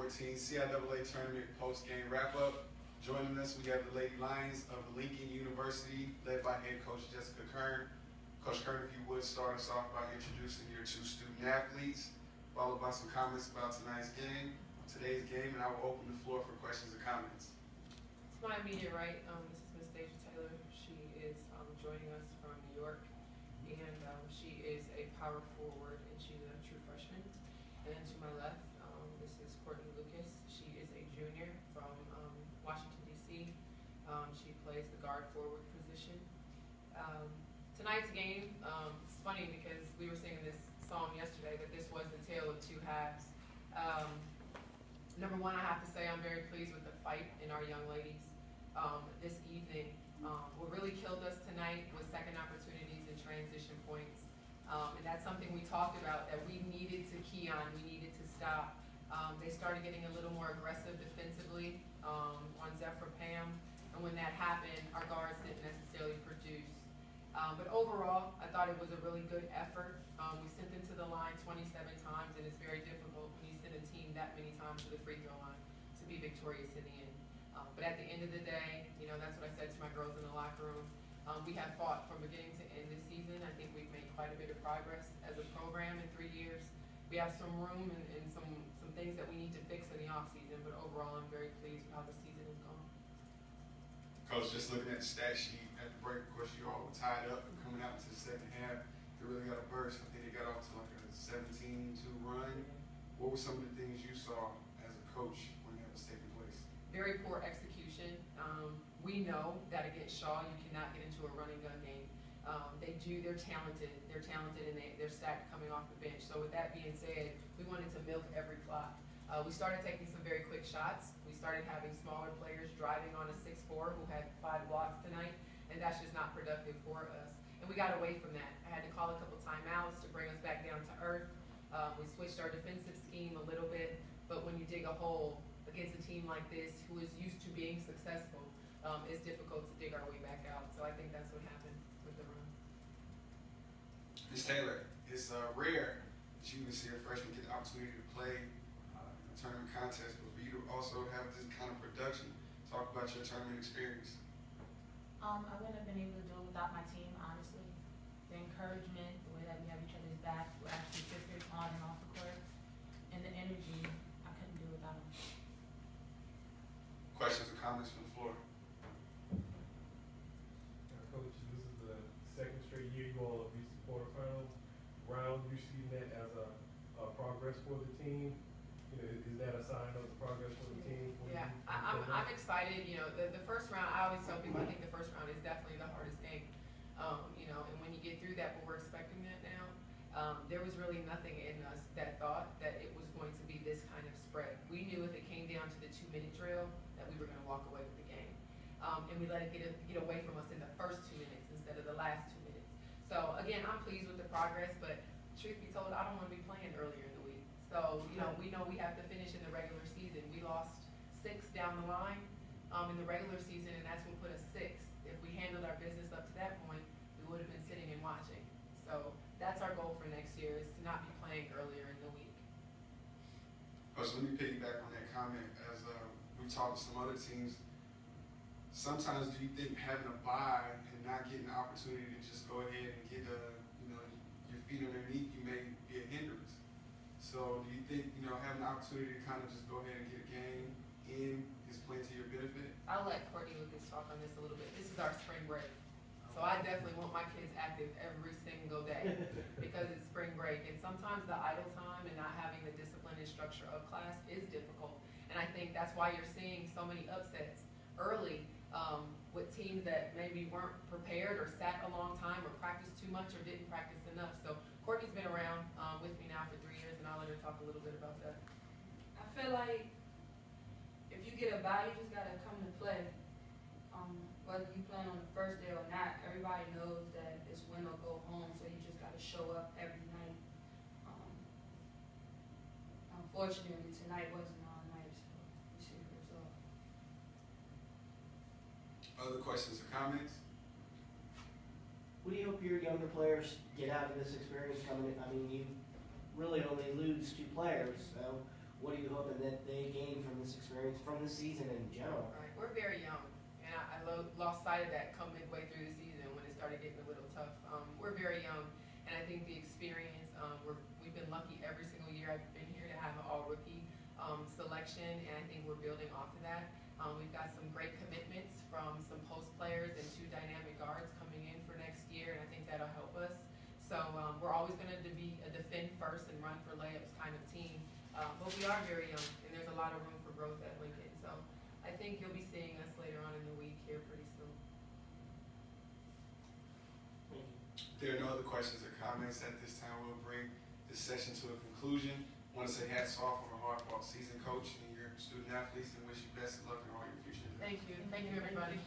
2014 CIAA Tournament post-game wrap-up. Joining us, we have the Lady Lions of Lincoln University, led by head coach Jessica Kern. Coach Kern, if you would start us off by introducing your two student athletes, followed by some comments about today's game, and I will open the floor for questions and comments. To my immediate right, this is Miss Deja Taylor. She is joining us from New York, and she is a power forward, and she's a true freshman. And then to my left, this is Courtney Lucas. She is a junior from Washington, D.C. She plays the guard forward position. Tonight's game, it's funny because we were singing this song yesterday that this was the tale of two halves. Number one, I have to say I'm very pleased with the fight in our young ladies this evening. What really killed us tonight was second opportunities and transition points. And that's something we talked about that we needed to key on, we needed to stop. They started getting a little more aggressive defensively on Zephrah Pam, and when that happened, our guards didn't necessarily produce. But overall, I thought it was a really good effort. We sent them to the line 27 times, and it's very difficult when you send a team that many times to the free throw line to be victorious in the end. But at the end of the day, you know, that's what I said to my girls in the locker room. We have fought from beginning to end this season. I think we've made quite a bit of progress as a program in 3 years. We have some room and some things that we need to fix in the offseason, but overall I'm very pleased with how the season has gone. Coach, just looking at the stat sheet at the break, of course you all were tied up and coming out into the second half. They really got a burst. I think they got off to like a 17-2 run. What were some of the things you saw as a coach when that was taking place? Very poor execution. We know that against Shaw you cannot get into a running gun game. They're talented. They're talented and they're stacked coming off the bench. So with that being said, we wanted to milk every clock. We started taking some very quick shots. We started having smaller players driving on a 6'4" who had 5 blocks tonight, and that's just not productive for us. And we got away from that. I had to call a couple timeouts to bring us back down to earth. We switched our defensive scheme a little bit, but when you dig a hole against a team like this who is used to being successful, it's difficult to dig our way back out. So I think that's what happened with the run. Ms. Taylor, it's rare that you can see a freshman get the opportunity to play in a tournament contest, but for you to also have this kind of production. Talk about your tournament experience. I wouldn't have been able to do it without my team, honestly. The encouragement, the way that we have each other's back, we're actually sisters on and off the court, and the energy, I couldn't do without them. Questions or comments from the floor? Coach, this is the second straight year you all have reached the quarterfinals round. You see that as a progress for the team? You know, is that a sign of progress for the team? Yeah, I'm excited. You know, the first round, I always tell people I think the first round is definitely the hardest game. You know, and when you get through that, but we're expecting that now. There was really nothing in us that thought that it was going to be this kind of spread. We knew if it came down to the 2-minute drill that we were going to walk away with the game. And we let it get away from us in the first 2 minutes instead of the last 2 minutes. So again, I'm pleased with the progress, but truth be told, I don't want to be playing earlier in the week. So, you know we have to finish in the regular season. We lost 6 down the line in the regular season, and that's what put us 6th. If we handled our business up to that point, we would have been sitting and watching. So that's our goal for next year, is to not be playing earlier in the week. Coach, let me piggyback on that comment. As we talked to some other teams, sometimes do you think having a bye and not getting the opportunity to just go ahead and get your feet underneath you may be a hindrance? So do you think having the opportunity to kind of just go ahead and get a game in is playing to your benefit? I'll let Courtney Lucas talk on this a little bit. This is our spring break. So I definitely want my kids active every single day because it's spring break. And sometimes the idle time and not having the discipline and structure of class is difficult. And I think that's why you're seeing so many upsets early with teams that maybe weren't prepared or sat a long time or practiced too much or didn't practice enough. So Courtney's been around with me now for 3 years, and I'll let her talk a little bit about that. I feel like if you get a bye, you just got to come to play. Whether you plan on the first day or not, everybody knows that it's win or go home, so you just got to show up every night. Unfortunately, tonight wasn't our night, so we see the result. Other questions or comments? What do you hope your younger players get out of this experience coming in? I mean, you really only lose 2 players, so what are you hoping that they gain experience from the season in general. Right, we're very young, and I lost sight of that come midway through the season when it started getting a little tough. We're very young, and I think the experience, we've been lucky every single year I've been here to have an all-rookie selection, and I think we're building off of that. We've got some great commitments from some post players and 2 dynamic guards coming in for next year, and I think that'll help us. So we're always going to be a defend first and run for layups kind of team, but we are very young, and there's a lot of room for growth at Lincoln. So I think you'll be seeing us later on in the week here pretty soon. If there are no other questions or comments at this time, we'll bring this session to a conclusion. I want to say hats off on a hard-fought season, coach, and your student athletes, and wish you best of luck in all your future. Thank you, everybody.